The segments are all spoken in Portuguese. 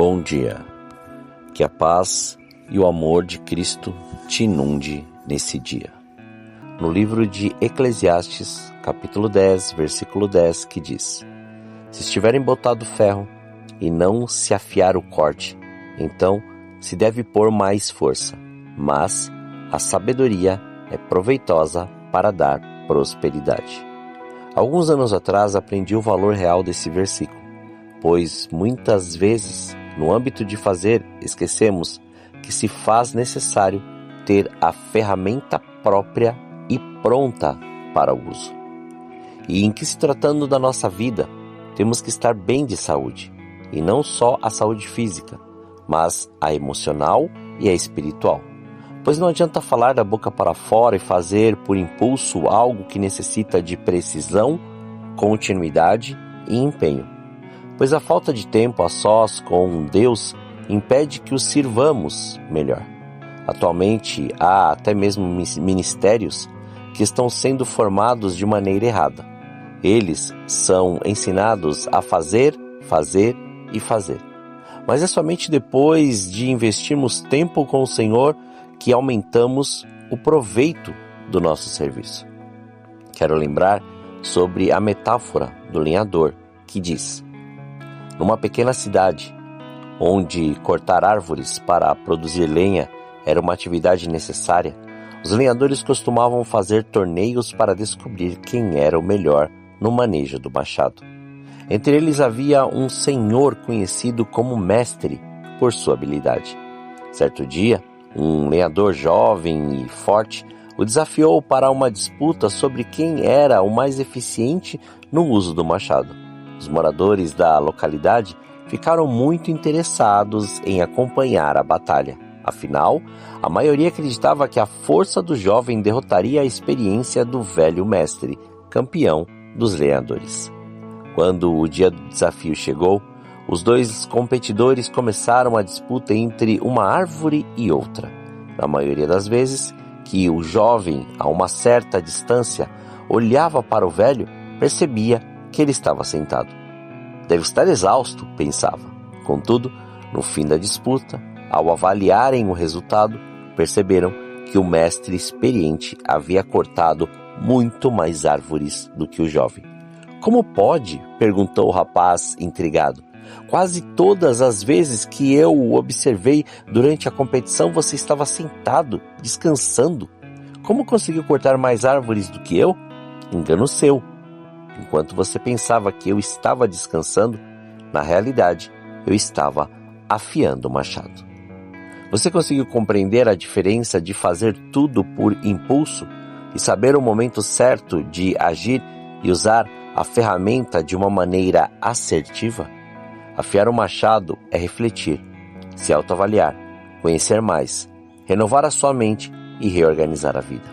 Bom dia, que a paz e o amor de Cristo te inunde nesse dia. No livro de Eclesiastes, capítulo 10, versículo 10, que diz: Se estiverem botado ferro e não se afiar o corte, então se deve pôr mais força, mas a sabedoria é proveitosa para dar prosperidade. Alguns anos atrás aprendi o valor real desse versículo, pois muitas vezes, no âmbito de fazer, esquecemos que se faz necessário ter a ferramenta própria e pronta para o uso. E em que se tratando da nossa vida, temos que estar bem de saúde, e não só a saúde física, mas a emocional e a espiritual. Pois não adianta falar da boca para fora e fazer por impulso algo que necessita de precisão, continuidade e empenho. Pois a falta de tempo a sós com Deus impede que o sirvamos melhor. Atualmente há até mesmo ministérios que estão sendo formados de maneira errada. Eles são ensinados a fazer e fazer. Mas é somente depois de investirmos tempo com o Senhor que aumentamos o proveito do nosso serviço. Quero lembrar sobre a metáfora do lenhador, que diz: numa pequena cidade, onde cortar árvores para produzir lenha era uma atividade necessária, os lenhadores costumavam fazer torneios para descobrir quem era o melhor no manejo do machado. Entre eles havia um senhor conhecido como mestre por sua habilidade. Certo dia, um lenhador jovem e forte o desafiou para uma disputa sobre quem era o mais eficiente no uso do machado. Os moradores da localidade ficaram muito interessados em acompanhar a batalha. Afinal, a maioria acreditava que a força do jovem derrotaria a experiência do velho mestre, campeão dos lenhadores. Quando o dia do desafio chegou, os dois competidores começaram a disputa entre uma árvore e outra. Na maioria das vezes que o jovem, a uma certa distância, olhava para o velho, percebia que ele estava sentado. Deve estar exausto, pensava. Contudo, no fim da disputa, ao avaliarem o resultado, perceberam que o mestre experiente havia cortado muito mais árvores do que o jovem. Como pode? Perguntou o rapaz intrigado. Quase todas as vezes que eu o observei durante a competição, você estava sentado, descansando. Como conseguiu cortar mais árvores do que eu? Engano seu. Enquanto você pensava que eu estava descansando, na realidade, eu estava afiando o machado. Você conseguiu compreender a diferença de fazer tudo por impulso e saber o momento certo de agir e usar a ferramenta de uma maneira assertiva? Afiar o machado é refletir, se autoavaliar, conhecer mais, renovar a sua mente e reorganizar a vida.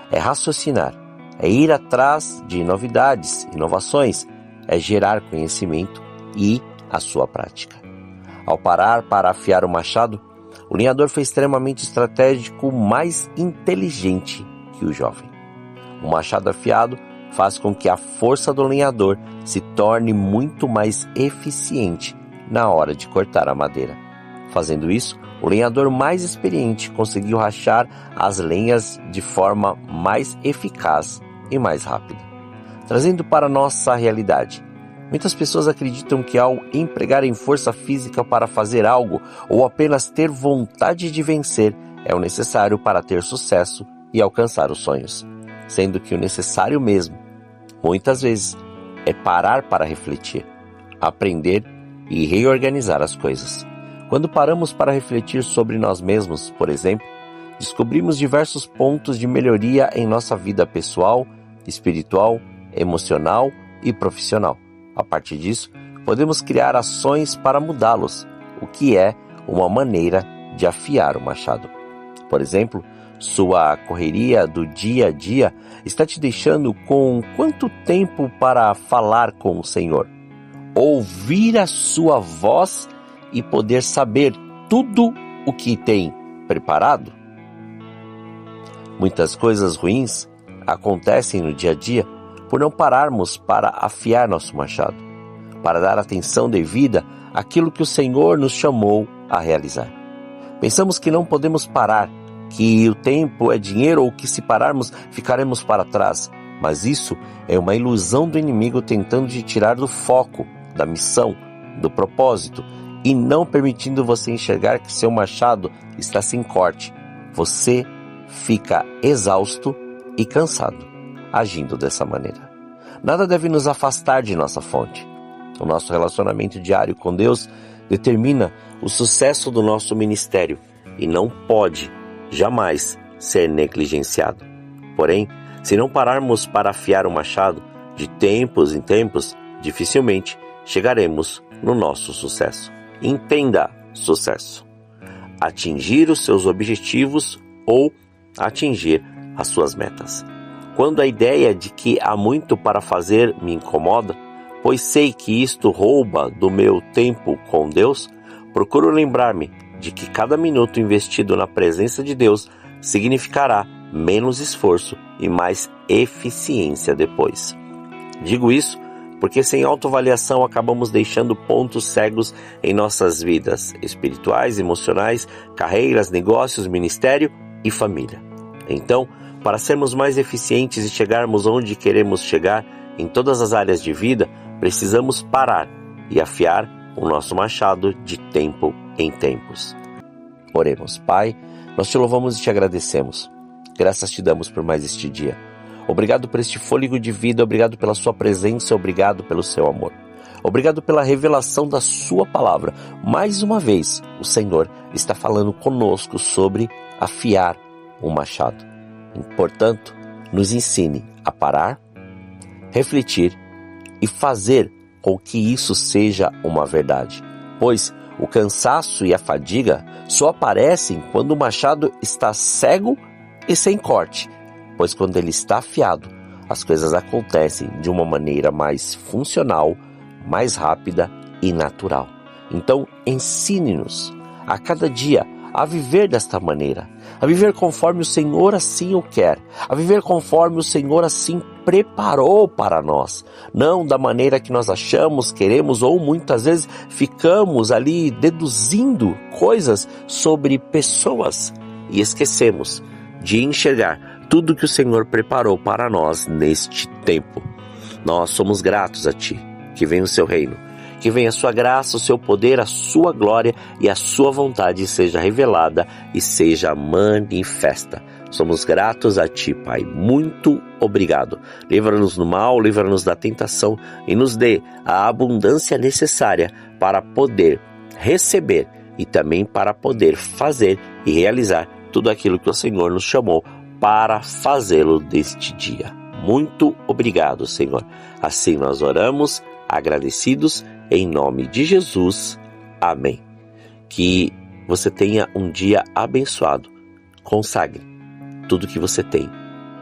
É raciocinar, é ir atrás de novidades, inovações, é gerar conhecimento e a sua prática. Ao parar para afiar o machado, o lenhador foi extremamente estratégico, mais inteligente que o jovem. O machado afiado faz com que a força do lenhador se torne muito mais eficiente na hora de cortar a madeira. Fazendo isso, o lenhador mais experiente conseguiu rachar as lenhas de forma mais eficaz e mais rápida. Trazendo para a nossa realidade, muitas pessoas acreditam que ao empregarem força física para fazer algo ou apenas ter vontade de vencer é o necessário para ter sucesso e alcançar os sonhos, sendo que o necessário mesmo, muitas vezes, é parar para refletir, aprender e reorganizar as coisas. Quando paramos para refletir sobre nós mesmos, por exemplo, descobrimos diversos pontos de melhoria em nossa vida pessoal, espiritual, emocional e profissional. A partir disso, podemos criar ações para mudá-los, o que é uma maneira de afiar o machado. Por exemplo, sua correria do dia a dia está te deixando com quanto tempo para falar com o Senhor? Ouvir a sua voz e poder saber tudo o que tem preparado? Muitas coisas ruins acontecem no dia a dia por não pararmos para afiar nosso machado, para dar atenção devida aquilo que o Senhor nos chamou a realizar. Pensamos que não podemos parar, que o tempo é dinheiro ou que se pararmos ficaremos para trás. Mas isso é uma ilusão do inimigo tentando te tirar do foco, da missão, do propósito e não permitindo você enxergar que seu machado está sem corte. Você fica exausto e cansado agindo dessa maneira. Nada deve nos afastar de nossa fonte. O nosso relacionamento diário com Deus determina o sucesso do nosso ministério e não pode, jamais, ser negligenciado. Porém, se não pararmos para afiar o machado, de tempos em tempos, dificilmente chegaremos no nosso sucesso. Entenda sucesso: atingir os seus objetivos ou atingir as suas metas. Quando a ideia de que há muito para fazer me incomoda, pois sei que isto rouba do meu tempo com Deus, procuro lembrar-me de que cada minuto investido na presença de Deus significará menos esforço e mais eficiência depois. Digo isso porque sem autoavaliação acabamos deixando pontos cegos em nossas vidas espirituais, emocionais, carreiras, negócios, ministério e família. Então, para sermos mais eficientes e chegarmos onde queremos chegar em todas as áreas de vida, precisamos parar e afiar o nosso machado de tempo em tempos. Oremos. Pai, nós te louvamos e te agradecemos. Graças te damos por mais este dia. Obrigado por este fôlego de vida, obrigado pela sua presença, obrigado pelo seu amor. Obrigado pela revelação da sua palavra. Mais uma vez, o Senhor está falando conosco sobre afiar o machado. Portanto, nos ensine a parar, refletir e fazer com que isso seja uma verdade. Pois o cansaço e a fadiga só aparecem quando o machado está cego e sem corte. Pois quando ele está afiado, as coisas acontecem de uma maneira mais funcional, mais rápida e natural. Então, ensine-nos a cada dia a viver desta maneira, a viver conforme o Senhor assim o quer, a viver conforme o Senhor assim preparou para nós, não da maneira que nós achamos, queremos ou muitas vezes ficamos ali deduzindo coisas sobre pessoas e esquecemos de enxergar tudo que o Senhor preparou para nós neste tempo. Nós somos gratos a Ti, que venha o Seu reino, que venha a Sua graça, o Seu poder, a Sua glória e a Sua vontade seja revelada e seja manifesta. Somos gratos a Ti, Pai. Muito obrigado. Livra-nos do mal, livra-nos da tentação e nos dê a abundância necessária para poder receber e também para poder fazer e realizar tudo aquilo que o Senhor nos chamou para fazê-lo deste dia. Muito obrigado, Senhor. Assim nós oramos, agradecidos, em nome de Jesus. Amém. Que você tenha um dia abençoado. Consagre tudo que você tem,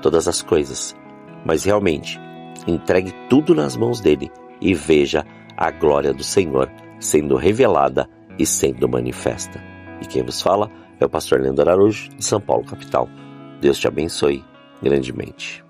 todas as coisas, mas realmente entregue tudo nas mãos dele e veja a glória do Senhor sendo revelada e sendo manifesta. E quem vos fala é o pastor Leandro Araújo, de São Paulo, capital. Deus te abençoe grandemente.